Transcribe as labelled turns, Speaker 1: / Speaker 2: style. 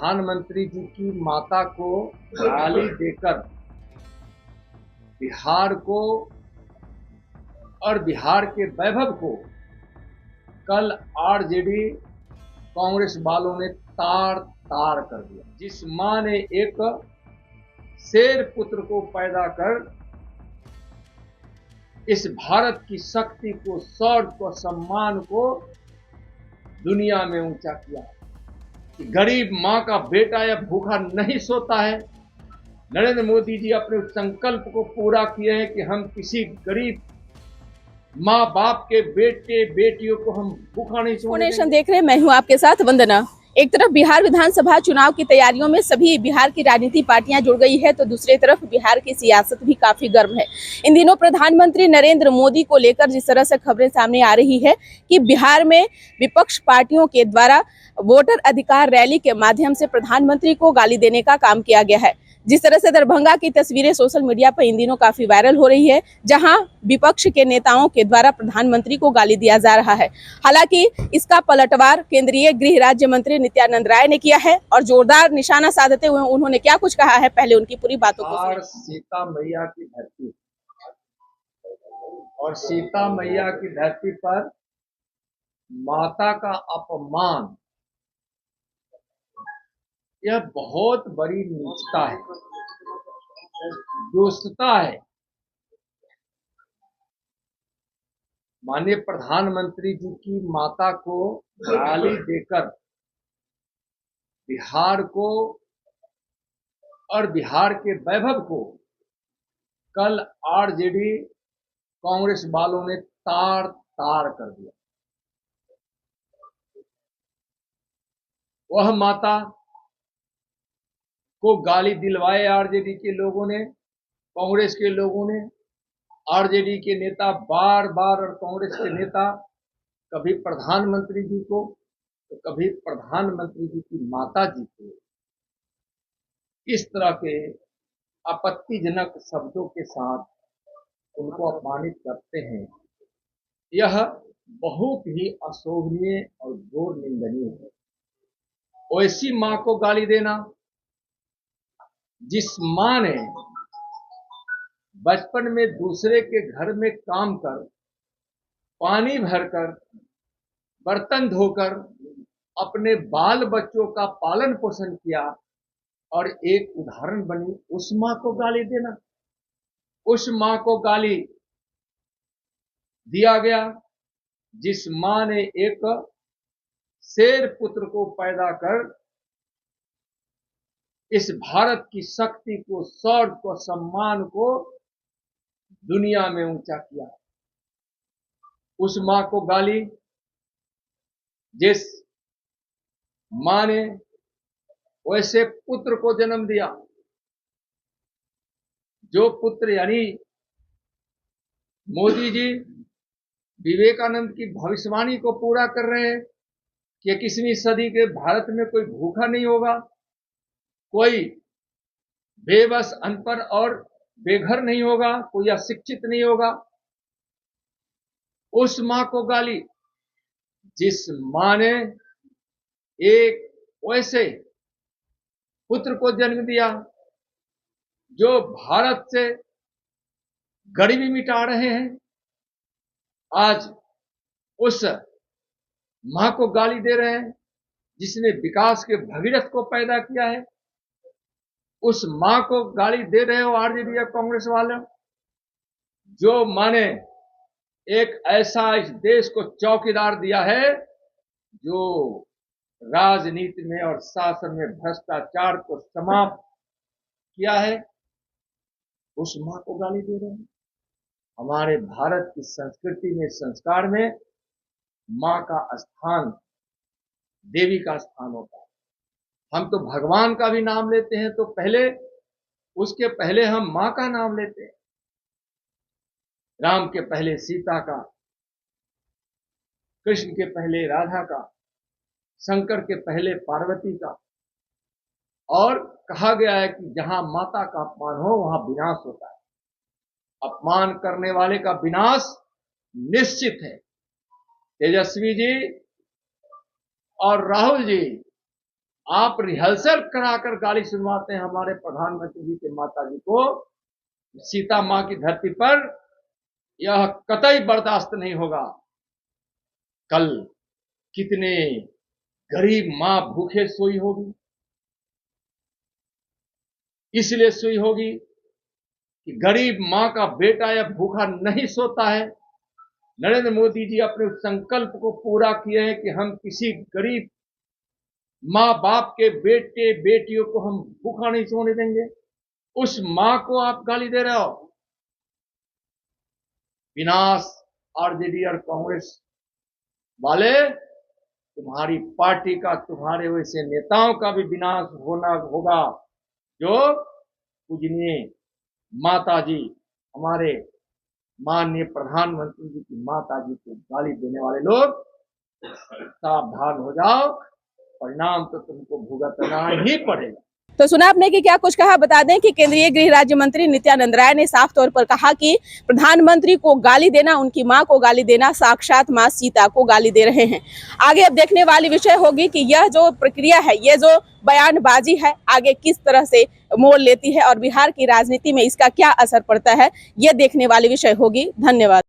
Speaker 1: प्रधानमंत्री जी की माता को गाली देकर बिहार को और बिहार के वैभव को कल आरजेडी कांग्रेस वालों ने तार तार कर दिया। जिस मां ने एक शेर पुत्र को पैदा कर इस भारत की शक्ति को, शौर्य को, सम्मान को दुनिया में ऊंचा किया कि गरीब मां का बेटा या भूखा नहीं सोता है। नरेंद्र मोदी जी अपने संकल्प को पूरा किए हैं कि हम किसी गरीब माँ बाप के बेटे बेटियों को हम भूखा नहीं सोने
Speaker 2: देंगे। देख रहे हैं, मैं हूं आपके साथ वंदना। एक तरफ बिहार विधानसभा चुनाव की तैयारियों में सभी बिहार की राजनीतिक पार्टियां जुड़ गई है, तो दूसरी तरफ बिहार की सियासत भी काफी गर्म है। इन दिनों प्रधानमंत्री नरेंद्र मोदी को लेकर जिस तरह से खबरें सामने आ रही है कि बिहार में विपक्ष पार्टियों के द्वारा वोटर अधिकार रैली के माध्यम से प्रधानमंत्री को गाली देने का काम किया गया है। जिस तरह से दरभंगा की तस्वीरें सोशल मीडिया पर इन दिनों काफी वायरल हो रही है, जहां विपक्ष के नेताओं के द्वारा प्रधानमंत्री को गाली दिया जा रहा है। हालांकि इसका पलटवार केंद्रीय गृह राज्य मंत्री नित्यानंद राय ने किया है और जोरदार निशाना साधते हुए उन्होंने क्या कुछ कहा है, पहले उनकी पूरी बातों को सुनिए।
Speaker 1: सीता मैया की धरती और सीता मैया की धरती पर माता का अपमान, यह बहुत बड़ी नीचता है, दुष्टता है। माननीय प्रधानमंत्री जी की माता को गाली देकर बिहार को और बिहार के वैभव को कल आरजेडी कांग्रेस वालों ने तार तार कर दिया। वह माता को गाली दिलवाए आरजेडी के लोगों ने, कांग्रेस के लोगों ने। आरजेडी के नेता बार बार और कांग्रेस के नेता कभी प्रधानमंत्री जी को तो कभी प्रधानमंत्री जी की माता जी को इस तरह के आपत्तिजनक शब्दों के साथ उनको अपमानित करते हैं। यह बहुत ही अशोभनीय और घोर निंदनीय है। ऐसी मां को गाली देना जिस मां ने बचपन में दूसरे के घर में काम कर, पानी भरकर, बर्तन धोकर अपने बाल बच्चों का पालन पोषण किया और एक उदाहरण बनी, उस मां को गाली देना, उस मां को गाली दिया गया जिस मां ने एक शेर पुत्र को पैदा कर इस भारत की शक्ति को, शौर्य को, सम्मान को दुनिया में ऊंचा किया। उस मां को गाली जिस मां ने वैसे पुत्र को जन्म दिया, जो पुत्र यानी मोदी जी विवेकानंद की भविष्यवाणी को पूरा कर रहे हैं कि 21वीं सदी के भारत में कोई भूखा नहीं होगा, कोई बेबस, अनपढ़ और बेघर नहीं होगा, कोई अशिक्षित नहीं होगा। उस मां को गाली जिस मां ने एक वैसे पुत्र को जन्म दिया जो भारत से गरीबी मिटा रहे हैं। आज उस मां को गाली दे रहे हैं जिसने विकास के भगीरथ को पैदा किया है। उस मां को गाली दे रहे हो आरजेडी या कांग्रेस वाले, जो मां ने एक ऐसा इस देश को चौकीदार दिया है जो राजनीति में और शासन में भ्रष्टाचार को समाप्त किया है। उस मां को गाली दे रहे हैं। हमारे भारत की संस्कृति में, संस्कार में मां का स्थान, देवी का स्थान होता है। हम तो भगवान का भी नाम लेते हैं तो उसके पहले हम मां का नाम लेते हैं। राम के पहले सीता का, कृष्ण के पहले राधा का, शंकर के पहले पार्वती का। और कहा गया है कि जहां माता का अपमान हो वहां विनाश होता है। अपमान करने वाले का विनाश निश्चित है। तेजस्वी जी और राहुल जी, आप रिहर्सल कराकर गाली सुनवाते हैं हमारे प्रधानमंत्री जी के माता जी को, सीता मां की धरती पर, यह कतई बर्दाश्त नहीं होगा। कल कितने गरीब मां भूखे सोई होगी, इसलिए सोई होगी कि गरीब मां का बेटा या भूखा नहीं सोता है। नरेंद्र मोदी जी अपने संकल्प को पूरा किए हैं कि हम किसी गरीब माँ बाप के बेटे बेटियों को हम भूखा नहीं सोने देंगे। उस मां को आप गाली दे रहे हो। विनाश आरजेडी और कांग्रेस वाले, तुम्हारी पार्टी का, तुम्हारे वैसे नेताओं का भी विनाश होना होगा, जो पूजनीय माता जी, हमारे माननीय प्रधानमंत्री जी की माता जी को गाली देने वाले लोग, सावधान हो जाओ, परिणाम तो तुमको भुगतना ही पड़ेगा।
Speaker 2: तो सुना आपने कि क्या कुछ कहा। बता दें कि केंद्रीय गृह राज्य मंत्री नित्यानंद राय ने साफ तौर पर कहा कि प्रधानमंत्री को गाली देना, उनकी मां को गाली देना, साक्षात मां सीता को गाली दे रहे हैं। आगे अब देखने वाली विषय होगी कि यह जो प्रक्रिया है, यह जो बयानबाजी है, आगे किस तरह से मोड़ लेती है और बिहार की राजनीति में इसका क्या असर पड़ता है, यह देखने वाली विषय होगी। धन्यवाद।